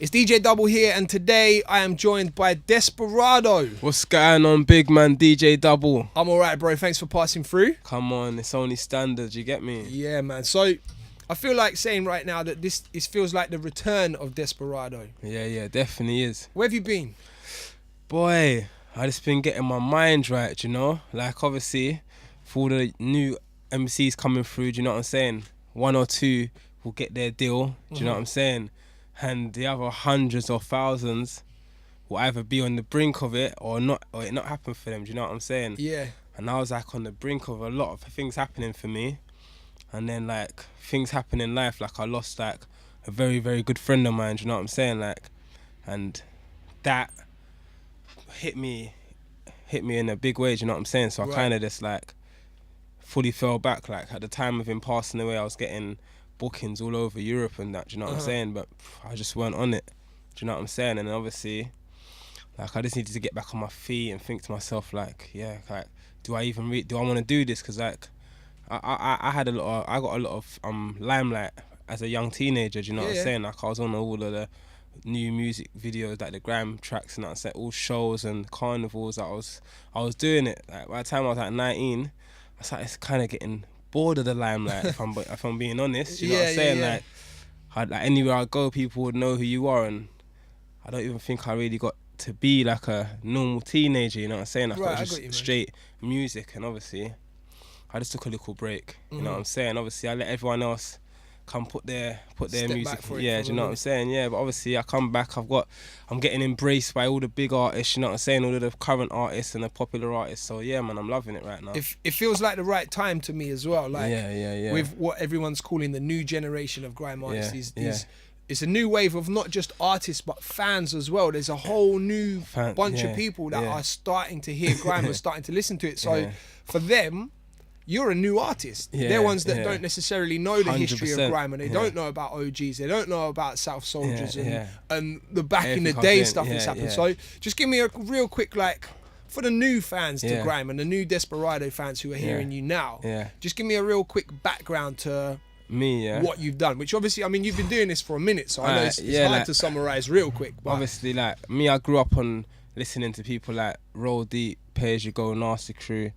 It's DJ DUBL here, and today I am joined by Desperado. What's going on, big man? DJ DUBL. I'm alright, bro. Thanks for passing through. Come on, it's only standard, you get me? Yeah, man. So, I feel like saying right now that this feels like the return of Desperado. Yeah, definitely is. Where have you been? Boy, I just been getting my mind right, you know? Like, obviously, for all the new MCs coming through, do you know what I'm saying? One or two will get their deal, do you know what I'm saying? And the other hundreds or thousands will either be on the brink of it or not, or it not happen for them, do you know what I'm saying? Yeah. And I was like on the brink of a lot of things happening for me. And then like things happen in life, like I lost like a very, very good friend of mine, do you know what I'm saying? Like, and that hit me in a big way, do you know what I'm saying? So I kind of just like fully fell back. Like at the time of him passing away, I was getting bookings all over Europe and that, do you know what I'm saying? But I just weren't on it, do you know what I'm saying? And obviously, like I just needed to get back on my feet and think to myself, like, yeah, like, do I want to do this? Because like, I got a lot of limelight as a young teenager, do you know what I'm saying? Like I was on all of the new music videos, like the gram tracks and that, all shows and carnivals that I was doing it. Like by the time I was like 19, I started kind of getting bored of the limelight, if I'm being honest, you know what I'm saying? Like anywhere I go, people would know who you are, and I don't even think I really got to be like a normal teenager, you know what I'm saying? Like I was just straight music, and obviously I just took a little break, you know what I'm saying? Obviously I let everyone else come put their music, do you know what I'm saying? Yeah, but obviously I come back, I'm getting embraced by all the big artists, you know what I'm saying? All of the current artists and the popular artists. So yeah, man, I'm loving it right now. It feels like the right time to me as well. Like yeah. With what everyone's calling the new generation of grime artists, it's a new wave of not just artists but fans as well. There's a whole new bunch of people that are starting to hear grime and starting to listen to it. So for them, you're a new artist. They're ones that don't necessarily know the history of grime, and they don't know about O.G.s. They don't know about South Soldiers and the back in the day stuff that's happened. So just give me a real quick, like, for the new fans to grime and the new Desperado fans who are hearing you now, just give me a real quick background to me, what you've done, which obviously, I mean, you've been doing this for a minute, so I know it's hard like, to summarize real quick. But obviously, like me, I grew up on listening to people like Roll Deep, Pay As You Go, Nasty Crew.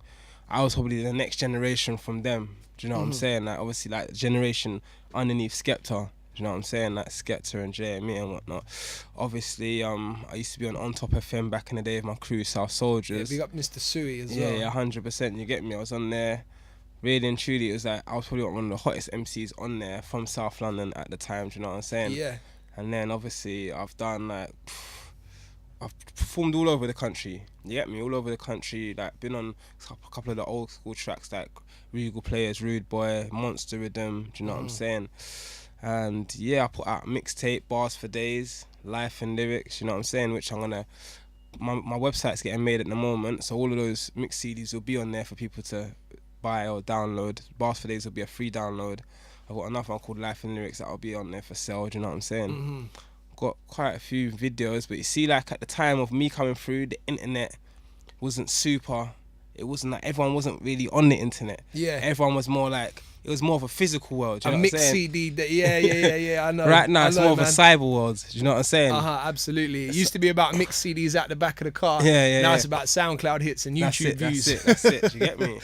I was probably the next generation from them, do you know what I'm saying? Like obviously like the generation underneath Skepta, do you know what I'm saying? Like Skepta and JME and whatnot. Obviously, I used to be on Top FM back in the day with my crew, South Soldiers. Yeah, big up Mr. Suey as well. Yeah, 100%, you get me? I was on there, really and truly, it was like, I was probably one of the hottest MCs on there from South London at the time, do you know what I'm saying? Yeah. And then obviously I've done like, I've performed all over the country, you get me, all over the country, like been on a couple of the old school tracks like Regal Players, Rude Boy, Monster Rhythm, do you know what I'm saying? And yeah, I put out mixtape, Bars for Days, Life and Lyrics, you know what I'm saying, which I'm gonna, my website's getting made at the moment, so all of those mix CDs will be on there for people to buy or download. Bars for Days will be a free download. I've got another one called Life and Lyrics that'll be on there for sale, do you know what I'm saying? Got quite a few videos, but you see, like at the time of me coming through, the internet wasn't super, it wasn't like, everyone wasn't really on the internet. Yeah. Everyone was more like, it was more of a physical world, do you know what I'm saying? A mix CD, I know. Right now it's more of a cyber world, do you know what I'm saying? Absolutely. It used to be about mix CDs at the back of the car. Now it's about SoundCloud hits and YouTube views. That's it, do you get me?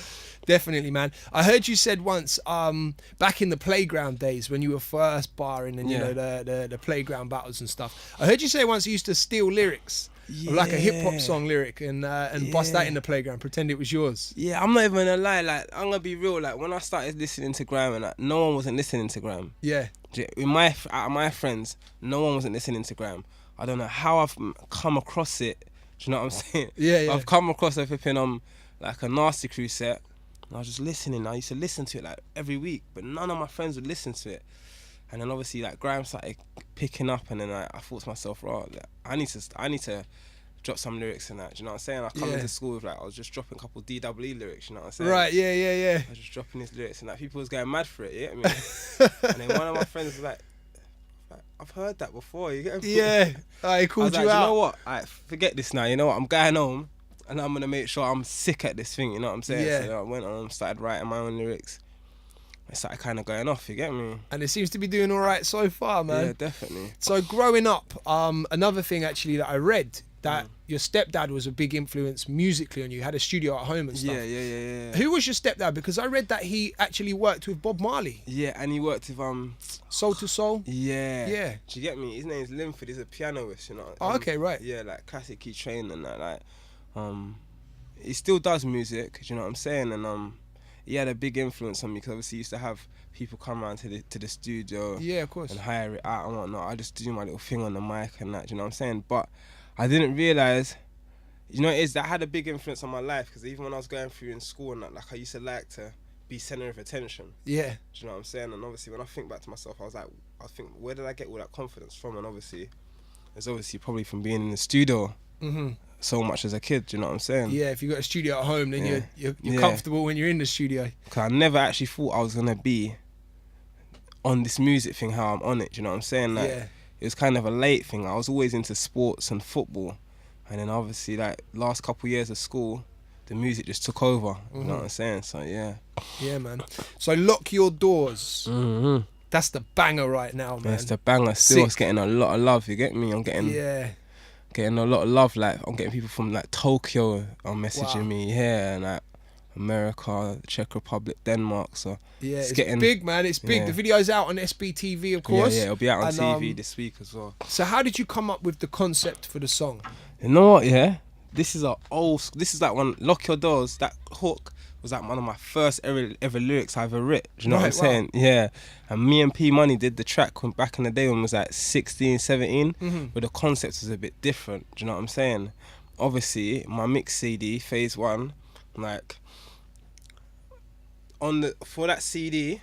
Definitely, man. I heard you said once, back in the playground days when you were first barring and you know the playground battles and stuff. I heard you say once you used to steal lyrics, of like a hip hop song lyric, and bust that in the playground, pretend it was yours. Yeah, I'm not even gonna lie. Like I'm gonna be real. Like when I started listening to grime, and like, no one wasn't listening to grime. Yeah. With my friends, no one wasn't listening to grime. I don't know how I've come across it. Do you know what I'm saying? Yeah. I've come across it flipping on like a Nasty Crew set. And I was just listening. I used to listen to it like every week, but none of my friends would listen to it. And then obviously like grime started picking up, and then I thought to myself, right, like, I need to drop some lyrics in that. Do you know what I'm saying? I come into school with like, I was just dropping a couple DUBL lyrics. You know what I'm saying? Right. Yeah. I was just dropping these lyrics, and like people was going mad for it. You get me? And then one of my friends was like, I've heard that before. You get me? Yeah. He called you out. You know what? Forget this now. You know what? I'm going home, and I'm gonna make sure I'm sick at this thing. You know what I'm saying? Yeah. So I went on, started writing my own lyrics. it started kind of going off, you get me? And it seems to be doing all right so far, man. Yeah, definitely. So growing up, another thing actually that I read, that your stepdad was a big influence musically on you, had a studio at home and stuff. Yeah. Who was your stepdad? Because I read that he actually worked with Bob Marley. Yeah, and he worked with Soul to Soul. Yeah. Do you get me? His name's Linford. He's a pianoist, you know. Oh, okay, right. Yeah, like classic key trained and that. Like, he still does music. Do you know what I'm saying? And he had a big influence on me because obviously he used to have people come around to the studio. Yeah, of course. And hire it out and whatnot. I just do my little thing on the mic and that. Do you know what I'm saying? But I didn't realise, you know, that had a big influence on my life, because even when I was going through in school and that, like, I used to like to be centre of attention. Yeah. Do you know what I'm saying? And obviously when I think back to myself, I think, where did I get all that confidence from? And obviously, it's obviously probably from being in the studio so much as a kid. Do you know what I'm saying? Yeah, if you've got a studio at home, then you're comfortable when you're in the studio. Because I never actually thought I was going to be on this music thing, how I'm on it. Do you know what I'm saying? Like, it was kind of a late thing. I was always into sports and football, and then obviously like last couple of years of school, the music just took over. You know what I'm saying? So yeah, man. So Lock Your Doors. That's the banger right now, man. It's the banger. Still, it's getting a lot of love. You get me? I'm getting a lot of love. Like, I'm getting people from like Tokyo messaging me, and like America, Czech Republic, Denmark. So yeah, it's getting big, man. It's big. The video's out on SBTV, of course. Yeah, it'll be out on TV this week as well. So how did you come up with the concept for the song? You know what? Yeah, this is like one, Lock Your Doors. That hook was like one of my first ever lyrics I ever writ. Do you know what I'm saying? Yeah. And me and P Money did the track back in the day when I was like 16, 17, but the concept was a bit different. Do you know what I'm saying? Obviously, my mix CD, Phase One, like, for that CD,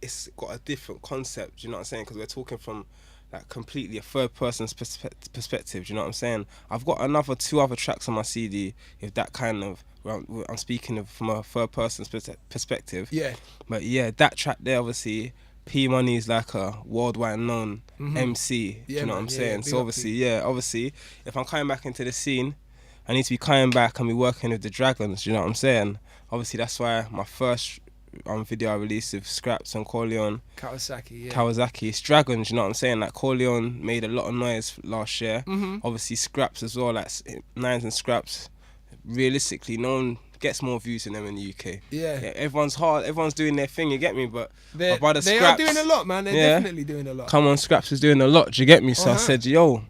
it's got a different concept. Do you know what I'm saying? Because we're talking from like completely a third person's perspective. Do you know what I'm saying? I've got two other tracks on my CD with that kind of, I'm speaking of from a third person's perspective. Yeah. But yeah, that track there, obviously, P Money is like a worldwide known MC. Do you know what I'm saying? So obviously, if I'm coming back into the scene, I need to be coming back and be working with the Dragons. Do you know what I'm saying? Obviously, that's why my first video I released with Scraps and Corleone. Kawasaki, it's Dragons, you know what I'm saying? Like, Corleone made a lot of noise last year. Obviously, Scraps as well, like Nines and Scraps. Realistically, no one gets more views than them in the UK. Yeah, everyone's doing their thing, you get me? But my brother Scraps, they are doing a lot, man. They're definitely doing a lot. Come on, Scraps is doing a lot, do you get me? So I said, yo,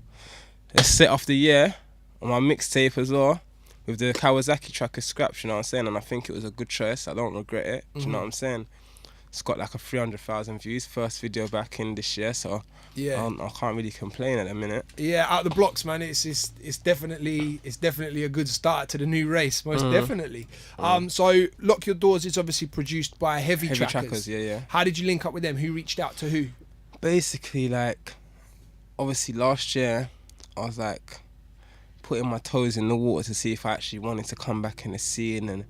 let's set off the year on my mixtape as well, with the Kawasaki track of Scraps, you know what I'm saying? And I think it was a good choice. I don't regret it. Do you know what I'm saying? It's got like a 300,000 views. First video back in this year, so I can't really complain at the minute. Yeah, out the blocks, man. It's definitely a good start to the new race, most definitely. So Lock Your Doors is obviously produced by HeavyTrackerz. Yeah. How did you link up with them? Who reached out to who? Basically, like, obviously last year, I was like putting my toes in the water to see if I actually wanted to come back in the scene and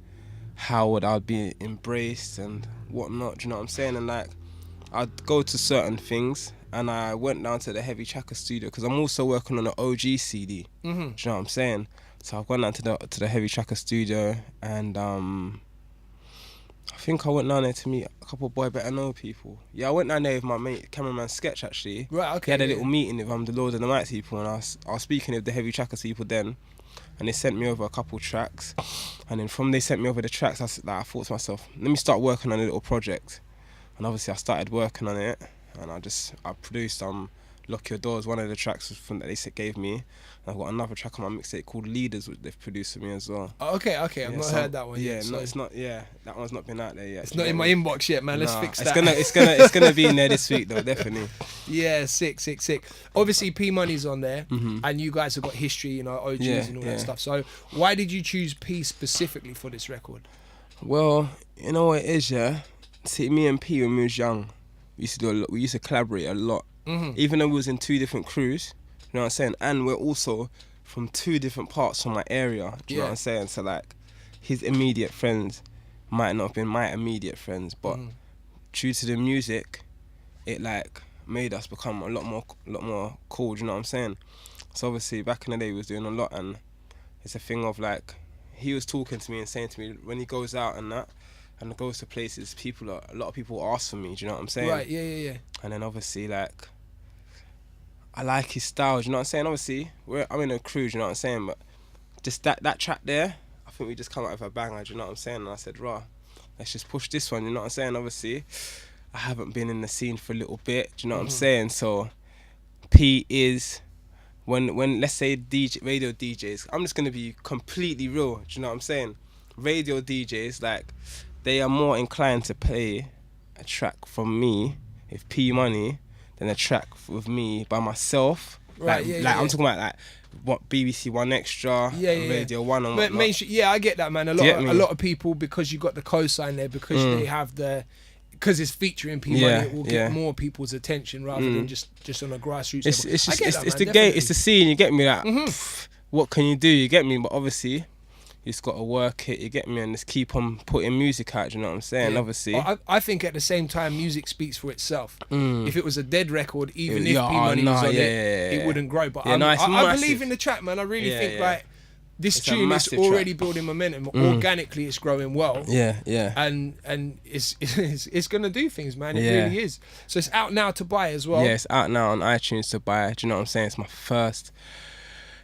how would I be embraced and whatnot, do you know what I'm saying? And like, I'd go to certain things, and I went down to the HeavyTrackerz studio because I'm also working on an O.G.s CD, do you know what I'm saying? So I've gone down to the HeavyTrackerz studio, and I think I went down there to meet a couple of Boy Better Know people. Yeah, I went down there with my mate, cameraman Sketch, actually. Right, okay. He had a little meeting with the Lord of the Might people, and I was speaking with the HeavyTrackerz people then, and they sent me over a couple tracks, and then from they sent me over the tracks, I thought to myself, let me start working on a little project. And obviously I started working on it, and I produced Lock Your Doors, one of the tracks from that they gave me. And I've got another track on my mixtape called Leaders, which they've produced for me as well. Oh, okay, I've not heard that one yet. Yeah, it's not. Yeah, that one's not been out there yet. It's not in my inbox yet, man. Let's fix that. It's gonna be in there this week though, definitely. Yeah, sick. Obviously, P Money's on there, and you guys have got history, you know, O.G.s and all that stuff. So, why did you choose P specifically for this record? Well, you know what it is, yeah. See, me and P when we was young, we used to do a lot. We used to collaborate a lot, even though we was in two different crews. You know what I'm saying? And we're also from two different parts from my area. Do you know what I'm saying? So like, his immediate friends might not have been my immediate friends, but due to the music, it like made us become a lot more cool. Do you know what I'm saying? So obviously back in the day we was doing a lot, and it's a thing of like, he was talking to me and saying to me when he goes out and that, and it goes to places, a lot of people ask for me, do you know what I'm saying? Right, yeah. And then obviously, like, I like his style, do you know what I'm saying? Obviously, I'm in a crew, do you know what I'm saying? But just that track there, I think we just come out with a banger, do you know what I'm saying? And I said, raw, let's just push this one, you know what I'm saying? Obviously, I haven't been in the scene for a little bit, do you know what I'm saying? So, P is, when let's say radio DJs, I'm just going to be completely real, do you know what I'm saying? Radio DJs, like, they are more inclined to play a track from me, with P Money, than a track with me by myself. Right, I'm talking about like what BBC One Extra, Radio One and whatnot. I get that, man. A lot of people, because you got the cosign there, because they have because it's featuring P Money, it will get more people's attention rather than just on a grassroots level. It's the game, it's the scene. You get me? Like, what can you do? You get me? But obviously, you just got to work it, you get me, and just keep on putting music out, do you know what I'm saying? Obviously. I think at the same time, music speaks for itself. If it was a dead record, even if P Money was on it wouldn't grow. But I believe in the track, man. I really think like this tune is already building momentum. Organically, it's growing well. And it's gonna do things, man. It really is. So it's out now to buy as well. Yeah, it's out now on iTunes to buy. Do you know what I'm saying? It's my first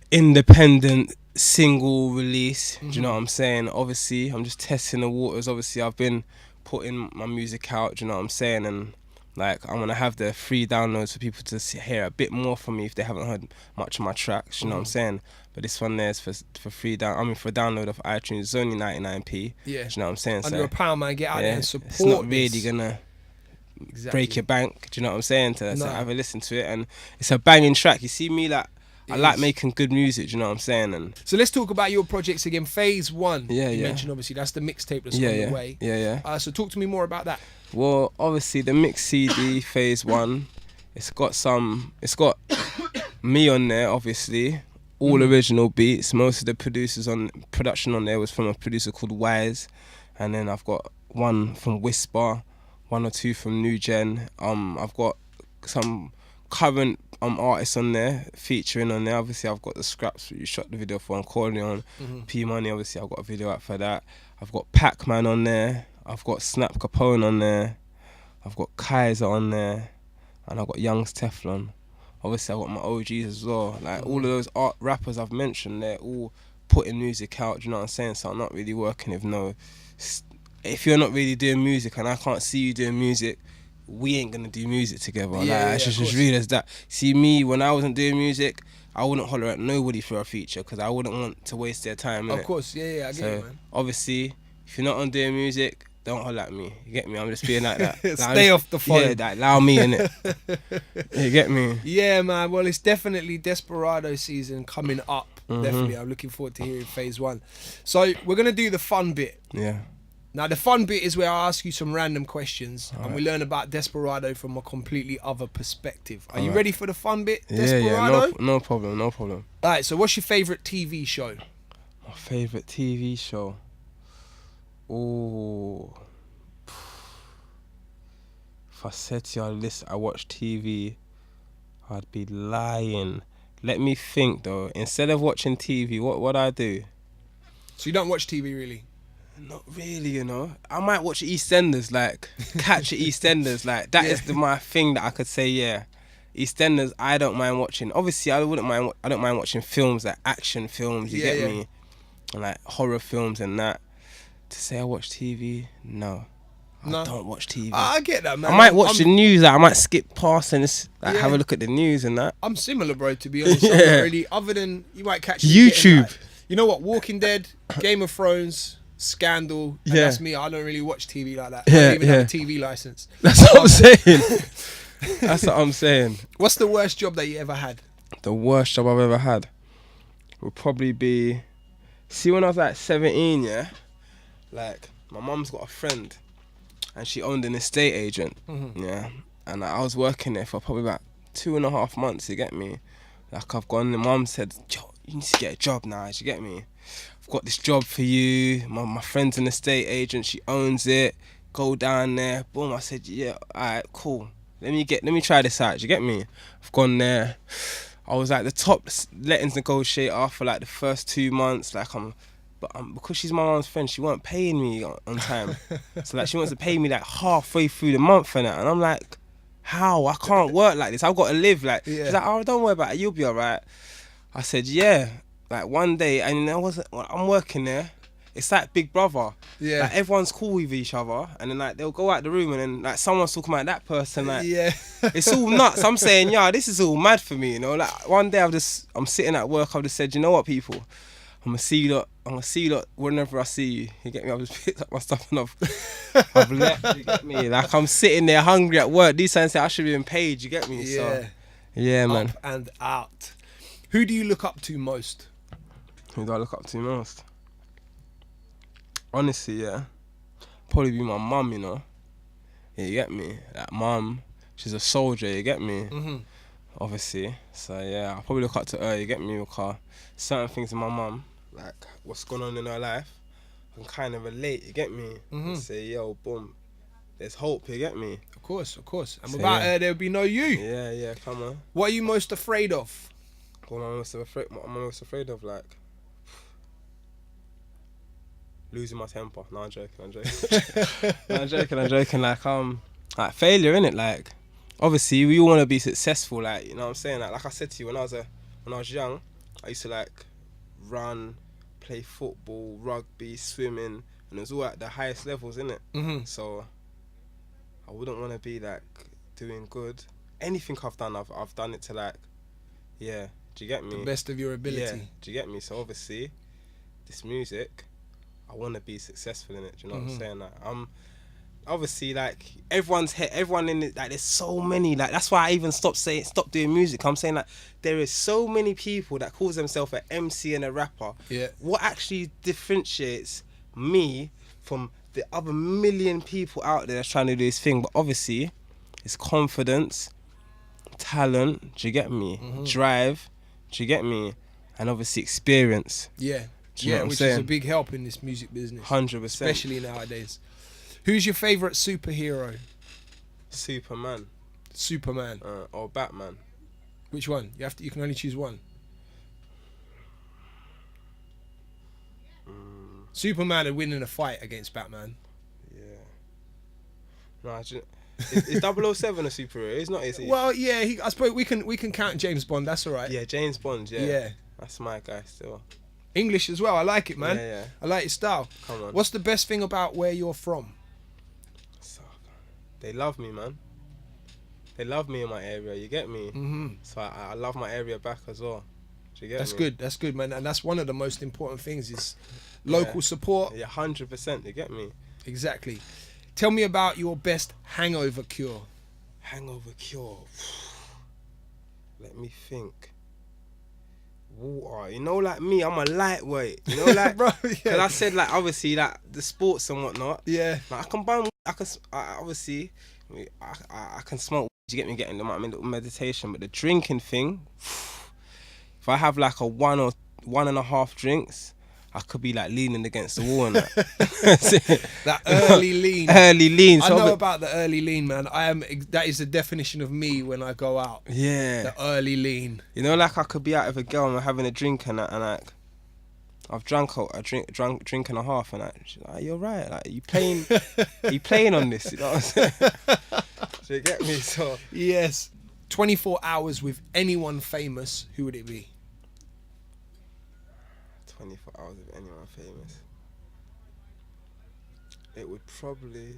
independent single release, do you know what I'm saying? Obviously, I'm just testing the waters. Obviously, I've been putting my music out, do you know what I'm saying? And like, I'm gonna have the free downloads for people to hear a bit more from me if they haven't heard much of my tracks, do you know what I'm saying? But this one there is for free for download off iTunes. It's only 99p. Yeah. Do you know what I'm saying? Under £1, man. Get out there and support. It's not really gonna break your bank, do you know what I'm saying? To have a listen to it, and it's a banging track. You see me, like, I like making good music, do you know what I'm saying? And so let's talk about your projects again. Phase One. You mentioned, obviously, that's the mixtape that's on the way. So talk to me more about that. Well, obviously, the mix CD Phase One, it's got me on there, obviously. All original beats. Most of the production on there was from a producer called Wise, and then I've got one from Whisper, 1 or 2 from New Gen. I've got some current artists on there, featuring on there. Obviously, I've got the Scraps you shot the video for on Corleone. P Money, obviously, I've got a video out for that. I've got Pac-Man on there. I've got Snap Capone on there. I've got Kaiser on there, and I've got Young's Teflon. Obviously, I've got my O.G.s as well. Like, all of those rappers I've mentioned, they're all putting music out, do you know what I'm saying? So I'm not really working with if you're not really doing music and I can't see you doing music, we ain't gonna do music together. It's just as real as that. See, me, when I wasn't doing music, I wouldn't holler at nobody for a feature because I wouldn't want to waste their time. Of course, I get it, man. Obviously, if you're not on doing music, don't holler at me. You get me? I'm just being like that. Stay off the phone. Yeah, like, allow me, innit? You get me? Yeah, man. Well, it's definitely Desperado season coming up. Definitely. I'm looking forward to hearing Phase One. So we're going to do the fun bit. Yeah. Now, the fun bit is where I ask you some random questions and we learn about Desperado from a completely other perspective. Are you ready for the fun bit, Desperado? Yeah, no problem. All right, so what's your favourite TV show? My favourite TV show? Oh. If I said to you I watch TV, I'd be lying. Let me think, though. Instead of watching TV, what I do? So you don't watch TV, really? Not really, you know. I might watch EastEnders, like, catch EastEnders, like, that is my thing that I could say, yeah. EastEnders, I don't mind watching. Obviously, I don't mind watching films, like action films, you get me? And like horror films and that. To say I watch TV, no. I don't watch TV. I get that, man. I might watch the news, like, I might skip past and just, like, have a look at the news and that. I'm similar, bro, to be honest. I'm not really, other than, you might catch YouTube. You know what, Walking Dead, Game of Thrones, Scandal, and that's me. I don't really watch TV like that. I don't even have a TV license. That's what I'm saying. That's what I'm saying. What's the worst job that you ever had? The worst job I've ever had would probably be, see, when I was like 17, yeah, like, my mum's got a friend and she owned an estate agent, yeah, and I was working there for probably about 2.5 months, you get me? Like, I've gone, and mum said, yo, you need to get a job now, you get me? I've got this job for you, my friend's an estate agent, she owns it, go down there, boom. I said, yeah, alright, cool, let me try this out, you get me? I've gone there, I was like the top lettings negotiator for like the first 2 months, like, I'm But because she's my mum's friend, she weren't paying me on time. So like she wants to pay me like halfway through the month and that. And I'm like, how? I can't work like this. I've got to live. Like she's like, oh, don't worry about it. You'll be alright. I said, yeah. Like one day, and I'm working there. It's like Big Brother. Yeah. Like everyone's cool with each other, and then like they'll go out the room, and then like someone's talking about that person. Like it's all nuts. I'm saying, yeah, this is all mad for me. You know, like one day I'm sitting at work. I've just said, you know what, people, I'm gonna see you lot whenever I see you. You get me? I've just picked up my stuff and I've left. You get me? Like I'm sitting there hungry at work. These times say I should have been paid. You get me? Yeah. So, yeah, man. Up and out. Who do you look up to most? Who do I look up to most? Honestly, yeah, probably be my mum, you know. Yeah, you get me? Like mum, she's a soldier, you get me? Obviously. So yeah, I'll probably look up to her, you get me? Because certain things in my mum, like what's going on in her life, I can kind of relate, you get me? And say, yo, boom, there's hope, you get me? Of course. And so, without her, there would be no you. Yeah, come on. What are you most afraid of? What am I most afraid of, like? Losing my temper. No, I'm joking. I'm joking. Like failure, innit? Like, obviously, we all want to be successful. Like, you know what I'm saying? Like I said to you, when I was young, I used to like run, play football, rugby, swimming, and it was all at the highest levels, innit? So I wouldn't want to be like doing good. Anything I've done, I've done it to like, yeah. Do you get me? The best of your ability. Yeah. Do you get me? So obviously, this music, I want to be successful in it. Do you know what I'm saying? Like, obviously, like everyone in it. Like, there's so many. Like, that's why I even stopped doing music. I'm saying like there is so many people that calls themselves an MC and a rapper. Yeah. What actually differentiates me from the other million people out there that's trying to do this thing? But obviously, it's confidence, talent. Do you get me? Drive. Do you get me? And obviously experience. Yeah. Do you know what I'm which saying? is a big help in this music business. 100%. Especially nowadays. Who's your favourite superhero? Superman. Or Batman. Which one? You can only choose one. Superman would win in a fight against Batman. Yeah. No, is 007 a superhero? He's not, is he? Well, yeah, I suppose we can count James Bond, that's alright. Yeah, James Bond, yeah. Yeah. That's my guy still. English as well, I like it, man. Yeah. I like your style. Come on. What's the best thing about where you're from? They love me, man. They love me in my area, you get me? So I love my area back as well. Do you get me? That's good, man. And that's one of the most important things is local support. Yeah, 100%, you get me? Exactly. Tell me about your best hangover cure. Hangover cure. Let me think. Water. You know, like me, I'm a lightweight. You know, like, bro, because I said, like, obviously, like, the sports and whatnot. Yeah. Like, I can buy, obviously, I can smoke. You get me getting them, I mean, little meditation, but the drinking thing, if I have like a 1 or 1.5 drinks, I could be like leaning against the wall and that. That early lean. Early lean. I know about the early lean, man. That is the definition of me when I go out. Yeah. The early lean. You know, like I could be out with a girl and we're having a drink and that, and like I've drunk a drink and a half, and like, she's like, you're right. Like, you playing on this? You know what I'm saying? Do you get me? So yes. 24 hours with anyone famous, who would it be? 24 hours with anyone famous. It would probably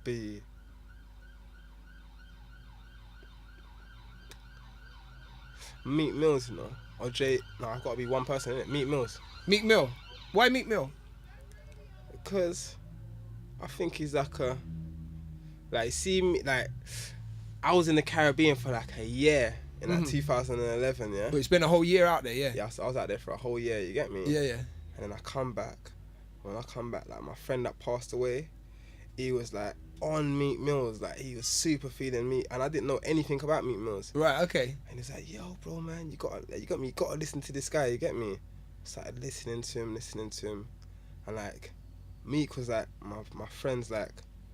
be Meek Mills, you know. Or no, I've got to be one person, innit? Meek Mills. Meek Mill. Why Meek Mill? Because I think he's like see me, like, I was in the Caribbean for like a year in like 2011, yeah? But it's been a whole year out there, yeah? Yeah, so I was out there for a whole year, you get me? Yeah, yeah. And then I come back. When I come back, like, my friend that passed away, he was like on Meek Mills, like he was super feeling me, and I didn't know anything about Meek Mills. Right, okay. And he's like, yo, bro, man, you gotta listen to this guy, you get me? Started listening to him, and like, Meek was like my friend's like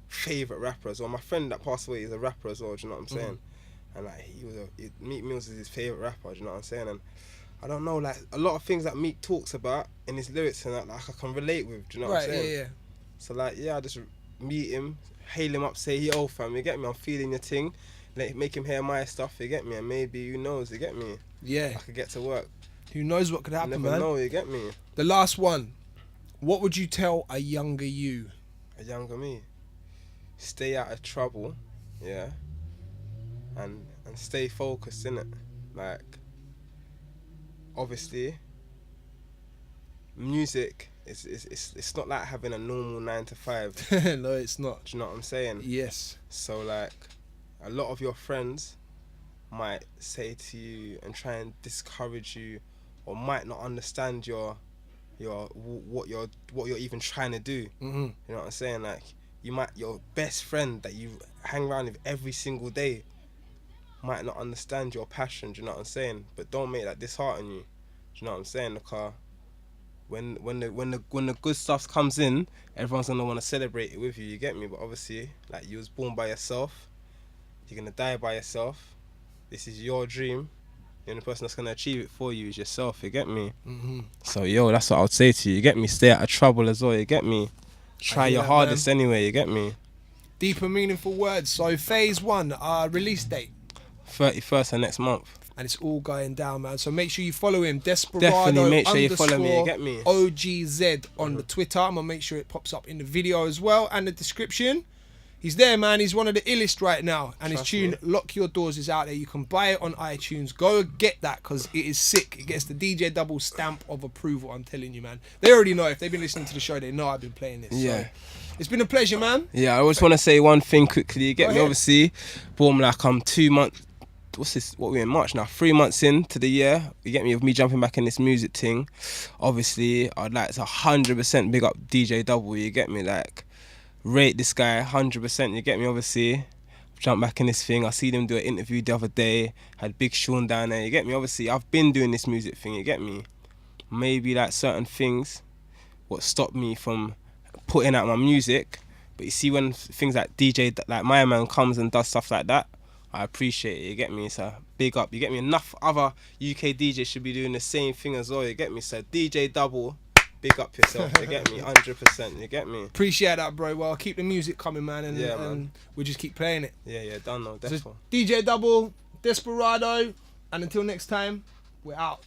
favourite rapper as well. My friend that passed away is a rapper as well, do you know what I'm saying? And like, Meek Mills is his favourite rapper, do you know what I'm saying? And I don't know, like a lot of things that Meek talks about in his lyrics and that, like I can relate with. Do you know what I'm saying? Yeah. So like, yeah, I just meet him, hail him up, say, yo fam, you get me? I'm feeling your thing. Make him hear my stuff, you get me? And maybe, who knows, you get me? Yeah. I could get to work. Who knows what could happen, you man? never know, you get me? The last one. What would you tell a younger you? A younger me? Stay out of trouble, yeah? And stay focused, innit? Like, obviously, music, it's not like having a normal 9 to 5. No, it's not. Do you know what I'm saying? Yes. So like, a lot of your friends might say to you and try and discourage you, or might not understand what you're even trying to do. Mm-hmm. You know what I'm saying? Like, your best friend that you hang around with every single day might not understand your passion. Do you know what I'm saying? But don't make that dishearten you. Do you know what I'm saying? Because when the good stuff comes in, everyone's gonna want to celebrate it with you. You get me? But obviously, like, you was born by yourself. You're gonna die by yourself. This is your dream. The only person that's gonna achieve it for you is yourself. You get me? Mm-hmm. So yo, that's what I would say to you. You get me? Stay out of trouble as well. You get me? Try your hardest, man. Anyway. You get me? Deep and meaningful words. So Phase One, release date 31st of next month. And it's all going down, man. So make sure you follow him. Desperado Definitely make sure you follow me, you get me? O.G.s on the Twitter. I'm going to make sure it pops up in the video as well and the description. He's there, man. He's one of the illest right now. And his tune, Lock Your Doors, is out there. You can buy it on iTunes. Go get that because it is sick. It gets the DJ DUBL stamp of approval, I'm telling you, man. They already know. If they've been listening to the show, they know I've been playing this. Yeah. So it's been a pleasure, man. Yeah, I just want to say one thing quickly. You get Go me? ahead. Obviously, boom, like I'm 2 months... What's this? What we're in March now? 3 months into the year. You get me? With me jumping back in this music thing, obviously I'd like to 100% big up DJ DUBL. You get me? Like, rate this guy 100%. You get me? Obviously, jump back in this thing. I see them do an interview the other day. Had Big Sean down there. You get me? Obviously, I've been doing this music thing. You get me? Maybe like certain things, what stopped me from putting out my music. But you see, when things like DJ, like my man, comes and does stuff like that, I appreciate it, you get me? So big up, you get me? Enough other UK DJs should be doing the same thing as well, you get me? So DJ DUBL, big up yourself, you get me? 100%, you get me? Appreciate that, bro. Well, keep the music coming, man, and, yeah, and we'll just keep playing it. Yeah, done though, definitely. So DJ DUBL, Desperado, and until next time, we're out.